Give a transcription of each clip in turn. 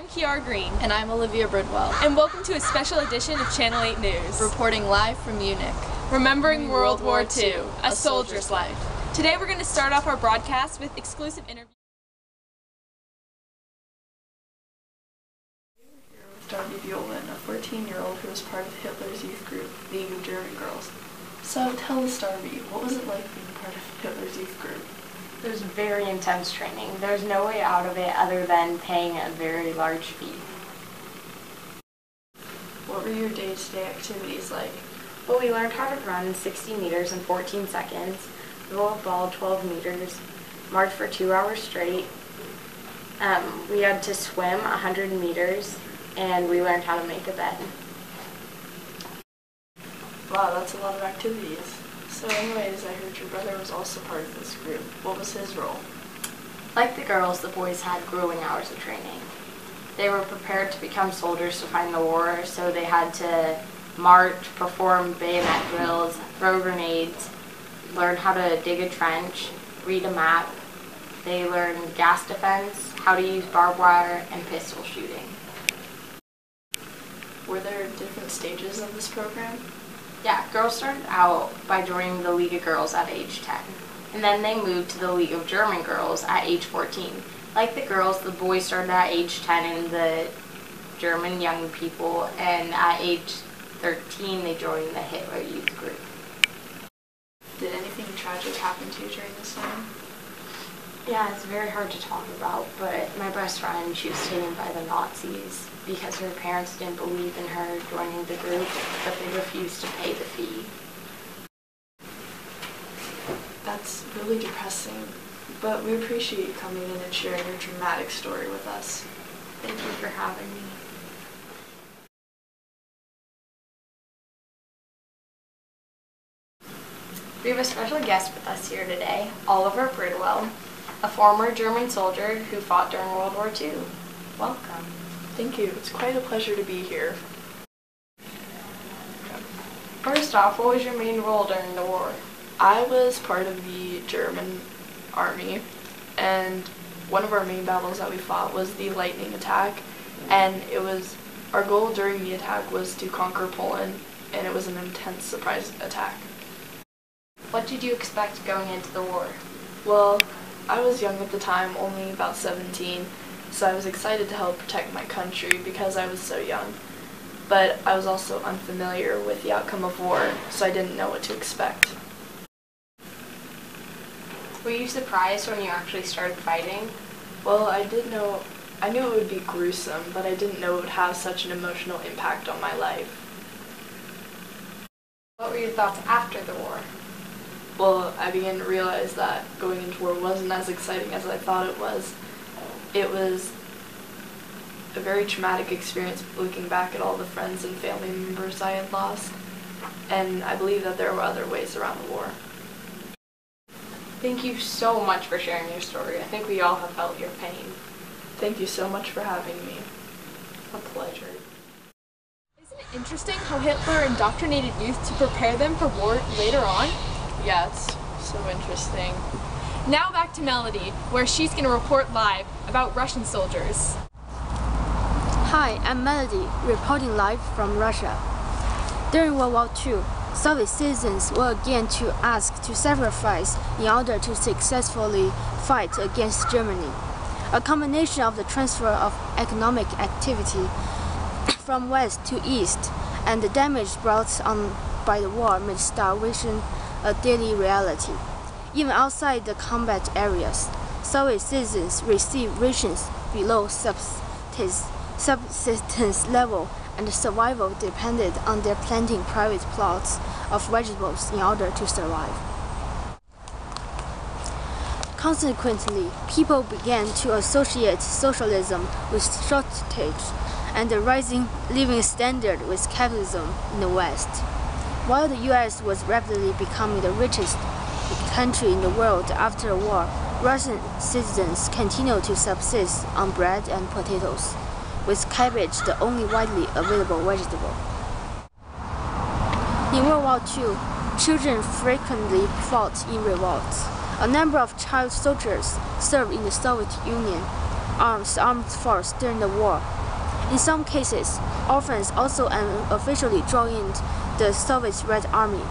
Kiara Green. And I'm Olivia Bridwell. And welcome to a special edition of Channel 8 News. Reporting live from Munich. Remembering World War II, a soldier's life. Today we're going to start off our broadcast with exclusive interviews. Darby Buellmann, a 14-year-old who was part of Hitler's youth group, League of German Girls. So tell us, Darby, what was it like being part of Hitler's youth group? It was very intense training. There's no way out of it other than paying a very large fee. What were your day-to-day activities like? Well, we learned how to run 60 meters in 14 seconds, roll a ball 12 meters, march for 2 hours straight. We had to swim 100 meters, and we learned how to make a bed. Wow, that's a lot of activities. So anyways, I heard your brother was also part of this group. What was his role? Like the girls, the boys had grueling hours of training. They were prepared to become soldiers to fight in the war, so they had to march, perform bayonet drills, throw grenades, learn how to dig a trench, read a map. They learned gas defense, how to use barbed wire, and pistol shooting. Were there different stages of this program? Yeah, girls started out by joining the League of Girls at age 10, and then they moved to the League of German Girls at age 14. Like the girls, the boys started at age 10 in the German young people, and at age 13 they joined the Hitler Youth Group. Did anything tragic happen to you during this time? Yeah, it's very hard to talk about, but my best friend, she was taken by the Nazis because her parents didn't believe in her joining the group, but they refused to pay the fee. That's really depressing, but we appreciate you coming in and sharing your dramatic story with us. Thank you for having me. We have a special guest with us here today, Oliver Bridwell, a former German soldier who fought during World War II. Welcome. Thank you. It's quite a pleasure to be here. First off, what was your main role during the war? I was part of the German army, and one of our main battles that we fought was the lightning attack, and our goal during the attack was to conquer Poland, and it was an intense surprise attack. What did you expect going into the war? Well, I was young at the time, only about 17, so I was excited to help protect my country because I was so young. But I was also unfamiliar with the outcome of war, so I didn't know what to expect. Were you surprised when you actually started fighting? Well, I knew it would be gruesome, but I didn't know it would have such an emotional impact on my life. What were your thoughts after the war? Well, I began to realize that going into war wasn't as exciting as I thought it was. It was a very traumatic experience looking back at all the friends and family members I had lost, and I believe that there were other ways around the war. Thank you so much for sharing your story. I think we all have felt your pain. Thank you so much for having me. A pleasure. Isn't it interesting how Hitler indoctrinated youth to prepare them for war later on? Yeah, it's so interesting. Now back to Melody, where she's going to report live about Russian soldiers. Hi, I'm Melody, reporting live from Russia. During World War II, Soviet citizens were again asked to sacrifice in order to successfully fight against Germany. A combination of the transfer of economic activity from west to east and the damage brought on by the war made starvation a daily reality. Even outside the combat areas, Soviet citizens received rations below subsistence level, and survival depended on their planting private plots of vegetables in order to survive. Consequently, people began to associate socialism with shortage and the rising living standard with capitalism in the West. While the U.S. was rapidly becoming the richest country in the world after the war, Russian citizens continued to subsist on bread and potatoes, with cabbage the only widely available vegetable. In World War II, children frequently fought in revolts. A number of child soldiers served in the Soviet Union armed force during the war, In some cases, orphans also unofficially joined the Soviet Red Army.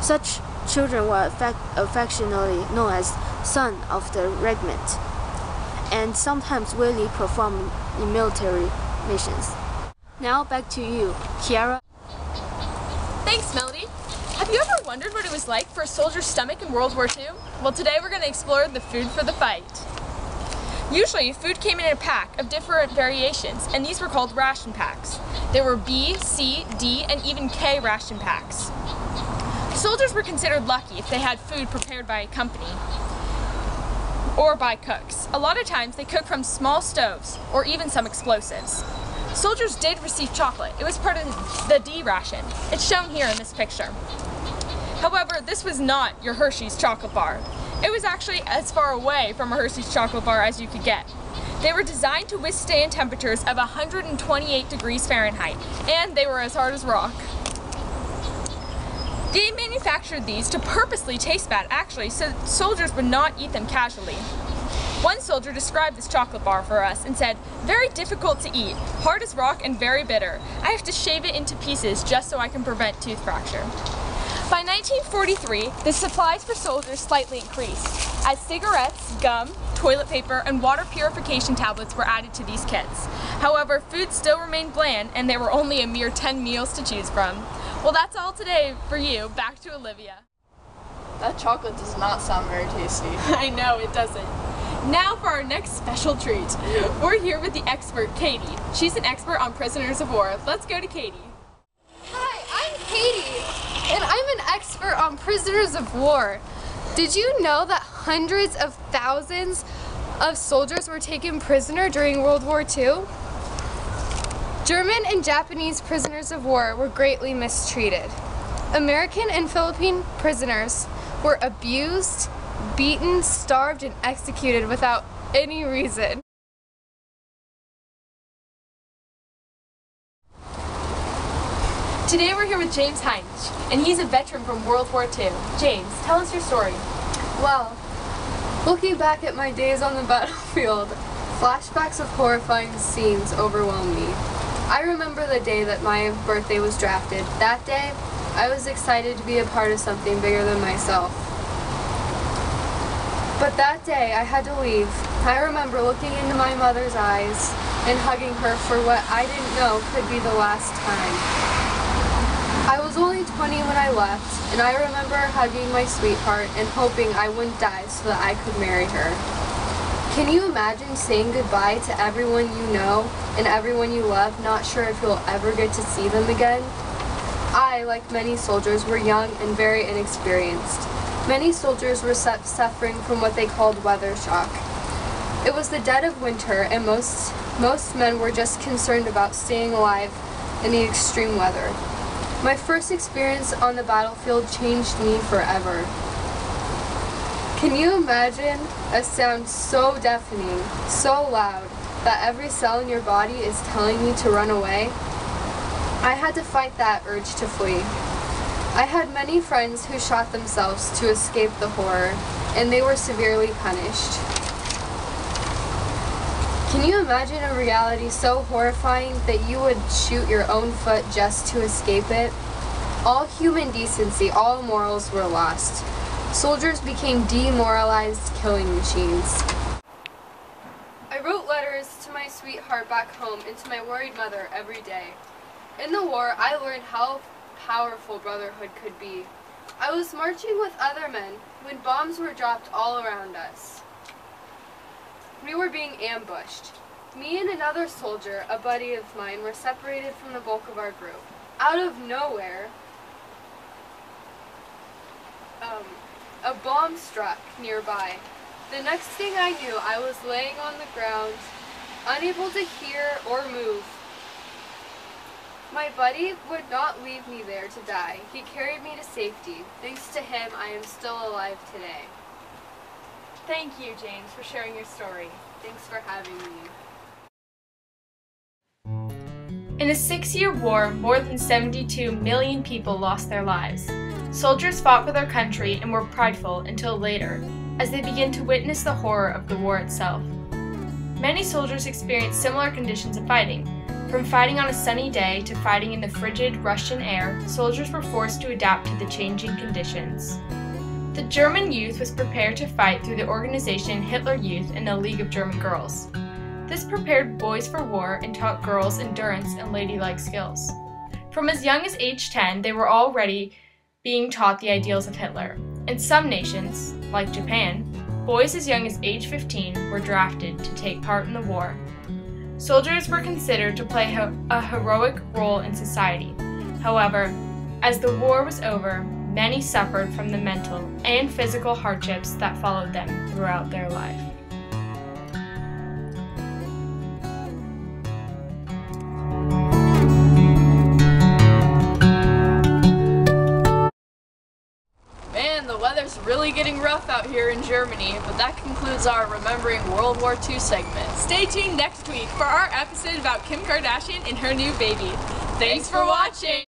Such children were affectionately known as "son of the regiment," and sometimes willingly performed in military missions. Now back to you, Kiara. Thanks, Melody. Have you ever wondered what it was like for a soldier's stomach in World War II? Well, today we're going to explore the food for the fight. Usually, food came in a pack of different variations, and these were called ration packs. There were B, C, D, and even K ration packs. Soldiers were considered lucky if they had food prepared by a company or by cooks. A lot of times, they cooked from small stoves or even some explosives. Soldiers did receive chocolate. It was part of the D ration. It's shown here in this picture. However, this was not your Hershey's chocolate bar. It was actually as far away from a Hershey's chocolate bar as you could get. They were designed to withstand temperatures of 128 degrees Fahrenheit, and they were as hard as rock. They manufactured these to purposely taste bad, actually, so soldiers would not eat them casually. One soldier described this chocolate bar for us and said, "Very difficult to eat, hard as rock and very bitter. I have to shave it into pieces just so I can prevent tooth fracture." By 1943, the supplies for soldiers slightly increased, as cigarettes, gum, toilet paper, and water purification tablets were added to these kits. However, food still remained bland, and there were only a mere 10 meals to choose from. Well, that's all today for you. Back to Olivia. That chocolate does not sound very tasty. I know, it doesn't. Now for our next special treat. We're here with the expert, Katie. She's an expert on prisoners of war. Let's go to Katie. Hi, I'm Katie, and I'm an expert on prisoners of war. Did you know that hundreds of thousands of soldiers were taken prisoner during World War II? German and Japanese prisoners of war were greatly mistreated. American and Philippine prisoners were abused, beaten, starved, and executed without any reason. Today we're here with James Heinz, and he's a veteran from World War II. James, tell us your story. Well, looking back at my days on the battlefield, flashbacks of horrifying scenes overwhelm me. I remember the day that my birthday was drafted. That day, I was excited to be a part of something bigger than myself. But that day, I had to leave. I remember looking into my mother's eyes and hugging her for what I didn't know could be the last time. I was only 20 when I left, and I remember hugging my sweetheart and hoping I wouldn't die so that I could marry her. Can you imagine saying goodbye to everyone you know and everyone you love, not sure if you'll ever get to see them again? I, like many soldiers, were young and very inexperienced. Many soldiers were suffering from what they called weather shock. It was the dead of winter, and most men were just concerned about staying alive in the extreme weather. My first experience on the battlefield changed me forever. Can you imagine a sound so deafening, so loud, that every cell in your body is telling you to run away? I had to fight that urge to flee. I had many friends who shot themselves to escape the horror, and they were severely punished. Can you imagine a reality so horrifying that you would shoot your own foot just to escape it? All human decency, all morals were lost. Soldiers became demoralized killing machines. I wrote letters to my sweetheart back home and to my worried mother every day. In the war, I learned how powerful brotherhood could be. I was marching with other men when bombs were dropped all around us. We were being ambushed. Me and another soldier, a buddy of mine, were separated from the bulk of our group. Out of nowhere, a bomb struck nearby. The next thing I knew, I was laying on the ground, unable to hear or move. My buddy would not leave me there to die. He carried me to safety. Thanks to him, I am still alive today. Thank you, James, for sharing your story. Thanks for having me. In a 6-year war, more than 72 million people lost their lives. Soldiers fought for their country and were prideful until later, as they began to witness the horror of the war itself. Many soldiers experienced similar conditions of fighting. From fighting on a sunny day to fighting in the frigid Russian air, soldiers were forced to adapt to the changing conditions. The German youth was prepared to fight through the organization Hitler Youth and the League of German Girls. This prepared boys for war and taught girls endurance and ladylike skills. From as young as age 10, they were already being taught the ideals of Hitler. In some nations, like Japan, boys as young as age 15 were drafted to take part in the war. Soldiers were considered to play a heroic role in society. However, as the war was over, many suffered from the mental and physical hardships that followed them throughout their life. Man, the weather's really getting rough out here in Germany, but that concludes our Remembering World War II segment. Stay tuned next week for our episode about Kim Kardashian and her new baby. Thanks for watching!